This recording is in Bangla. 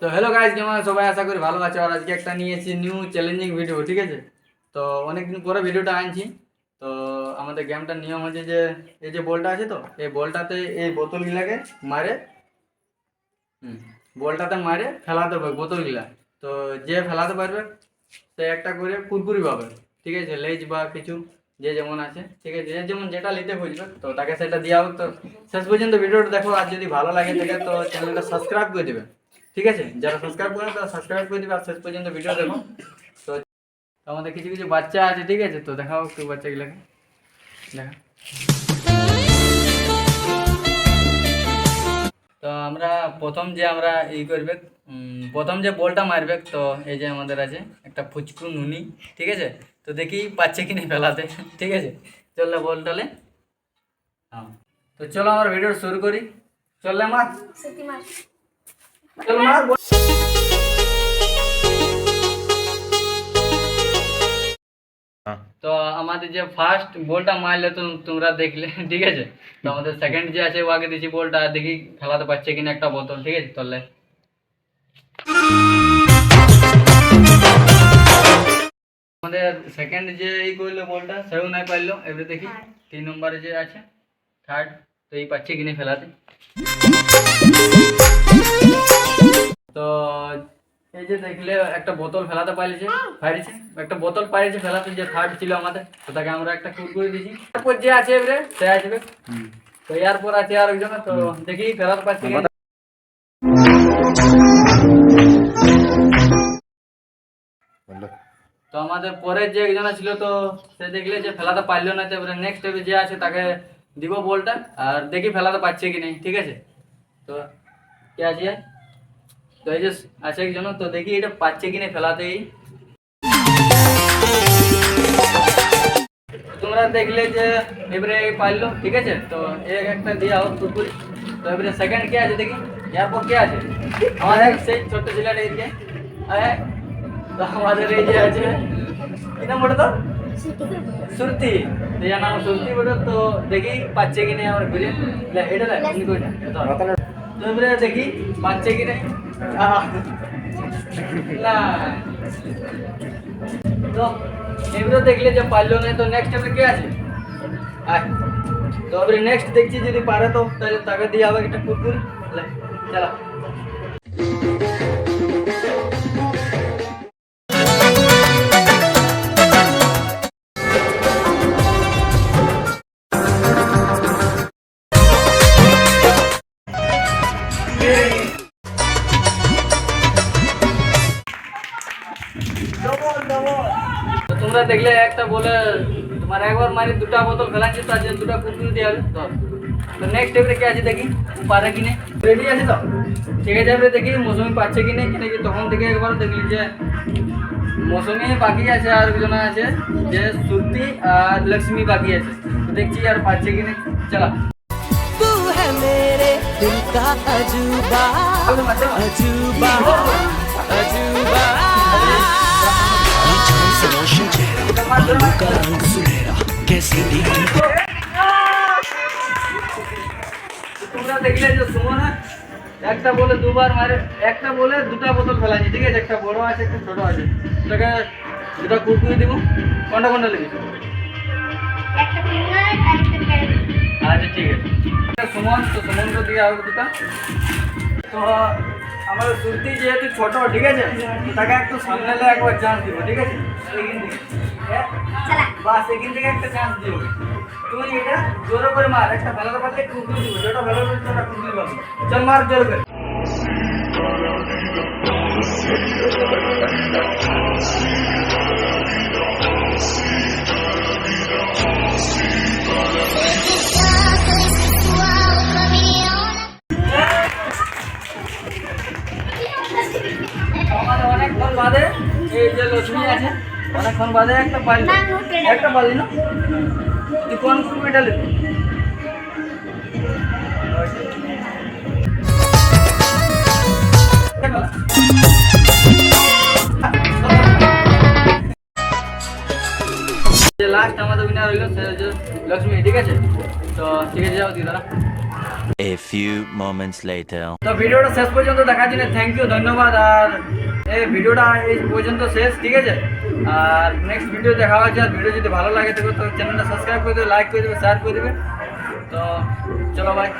তো হ্যালো গাইস, কেমন আছো সবাই? আশা করি ভালো আছো। আর আজকে একটা নিয়েছি নিউ চ্যালেঞ্জিং ভিডিও, ঠিক আছে? তো অনেকদিন পরে ভিডিওটা আনছি। তো আমাদের গেমটার নিয়ম হচ্ছে যে এই যে বলটা আছে, তো এই বলটাতে এই বোতলগুলাকে মারে, হুম, বলটাতে মারে ফেলাতে হবে বোতলগুলা। তো যে ফেলাতে পারবে সে একটা করে কুরকুরি পাবে, ঠিক আছে? লেজ বা কিছু যে যেমন আছে, ঠিক আছে? যে যেমন যেটা নিতে খুঁজবে তো তাকে সেটা দেওয়া হোক। তো শেষ পর্যন্ত ভিডিওটা দেখো, আর যদি ভালো লাগে থাকে তো চ্যানেলটা সাবস্ক্রাইব করে দেবে, ঠিক আছে? যারা সাবস্ক্রাইব করে তারা সাবস্ক্রাইব করে দিবে, আর শেষ পর্যন্ত ভিডিও দেখো। তো আমাদের কিছু কিছু বাচ্চা আছে, ঠিক আছে? তো দেখাও একটু বাচ্চাগুলোকে, দেখা। তো আমরা আমরা করবে, প্রথম যে বলটা মারবে, তো এই যে আমাদের আছে একটা ফুচকু নুনি, ঠিক আছে? তো দেখি পাচ্ছে কি না ফেলাতে, ঠিক আছে? চললে বল টলে, হ্যাঁ। তো চলো আমরা ভিডিও শুরু করি। চললে মার, চল মার। তো আমাদের যে ফার্স্ট বলটা মারলে তো তোমরা দেখলে, ঠিক আছে? তো আমাদের সেকেন্ড যে আছে ও আগে দিয়েছি বলটা, দেখি ফেলাতে পারছে কিনা একটা বোতল, ঠিক আছে? চললে আমাদের সেকেন্ড যে এই করলো বলটা সেও নাই পারলো। এবারে দেখি 3 নম্বরে যে আছে থার্ড, তো এই পাচ্ছে কিনে ফেলাতে। তো এই যে দেখলে একটা বোতল ফেলাতে পারিছে, একটা বোতল পারিছে ফেলাতে, যে থার্ড ছিল আমাদের। তো তাকে আমরা একটা কুরকুরি দিয়েছি। তারপর যে আছে এবারে সে আসবে। তো এরপর আছে আর একজন, তো দেখি ফেলাতে পারছে কিনা। তো আমাদের পরের যে একজন ছিল, তো সে দেখলে যে ফেলাতে পারলো না। এবারে নেক্সট যে আছে তাকে দিব বলটা, আর দেখি ফেলাতে পারছে কি নেই, ঠিক আছে? তো কে আছে? তো এই যে আছে একজন, তো দেখি এটা পাচ্ছে কি নেই ফেলাতেই। তোমরা দেখলে যে এবারে পারলো, ঠিক আছে? তো একটা দিয়ে আবার কুরকুরি। তো এবারে সেকেন্ড কে আছে দেখি, এরপর কে আছে? আমাদের সেই ছোট্ট ছেলেটা এদিকে। তো আমাদের এই যে আছে, কি নাম বলে? তো সুরতি, এর নাম সুরতি বলে। তো দেখি পাচ্ছে কি নেই আমার ঘুরে, এটা দেখ এমনি করে না। তো এবারে দেখি পাচ্ছে কি নেই না। তো এবারে দেখলে যে পারলো না, তো নেক্সট এবারে কে আছে? তো এবারে নেক্সট দেখছি যদি পারে তো তাহলে তাকে দিয়ে আবার একটা কুরকুরি। চলা তোমরা দেখলে একটা বলে তোমার একবার মারি দুটা বোতল ফেলাচ্ছি, তার জন্য দুটা কুরকুরি দিয়ে হবে। তো নেক্সট এবারে কে আছে দেখি পারে কিনে। রেডি আছে তো? ঠিক আছে, এবারে দেখি মৌসুমি পাচ্ছে কিনে কিনে। তখন থেকে একবার দেখলি যে মৌসুমি বাকি আছে, আর একজন আছে যে শ্রুতি আর লক্ষ্মী বাকি আছে। তো দেখছি আর পাচ্ছে কিনে। চলা तू है मेरे दिल का अजूबा अजूबा अजूबा का रंग सुनहरा कैसी दिखती তোমরা দেখলে যে সুমন একটা বলে দুবার মারে, একটা বলে দুটা বোতল ফেলাচ্ছি, ঠিক আছে? একটা বড় আছে একটা ছোট আছে। তোকে দুটা কুরকুরি দিব। কোনটা কোনটা নেবি? আচ্ছা ঠিক আছে। সুমন, তো সুমনকে দিয়ে আরো দুটা। তো আমাদের সুরতি যেহেতু ছোট, ঠিক আছে? তাকে একটু সামনে একবার চান্স দিব, ঠিক আছে? এখান থেকে বাস, এখান থেকে একটা চান্স দিব। তুই এটা জোরে করে মার, একটা ফেলাতে পারলে কুরকুরি দিব, যেটা ফেলাতে পারলে সেটা কুরকুরি পাবি। চল মার জোরে করে। আমাদের অনেকক্ষণ বাদে এই যে লক্ষ্মী আছে, অনেকক্ষণ বাদে একটা পাইল, একটা পারলি না? তুই কোন কুরকুরিটা নিবি? লাস্ট আমাদের উইনার হইলো লক্ষ্মী, ঠিক আছে? তো ঠিক আছে, যাও দিদারা। A few moments later. তো ভিডিওটা শেষ পর্যন্ত দেখার জন্য থ্যাংক ইউ, ধন্যবাদ। আর এই ভিডিওটা এই পর্যন্ত শেষ, ঠিক আছে। আর নেক্সট ভিডিও দেখা হচ্ছে। আর ভিডিও যদি ভালো লাগে তো চ্যানেলটা সাবস্ক্রাইব করে দেবে, লাইক করে দেবে, শেয়ার করে দেবে। তো চলো ভাই।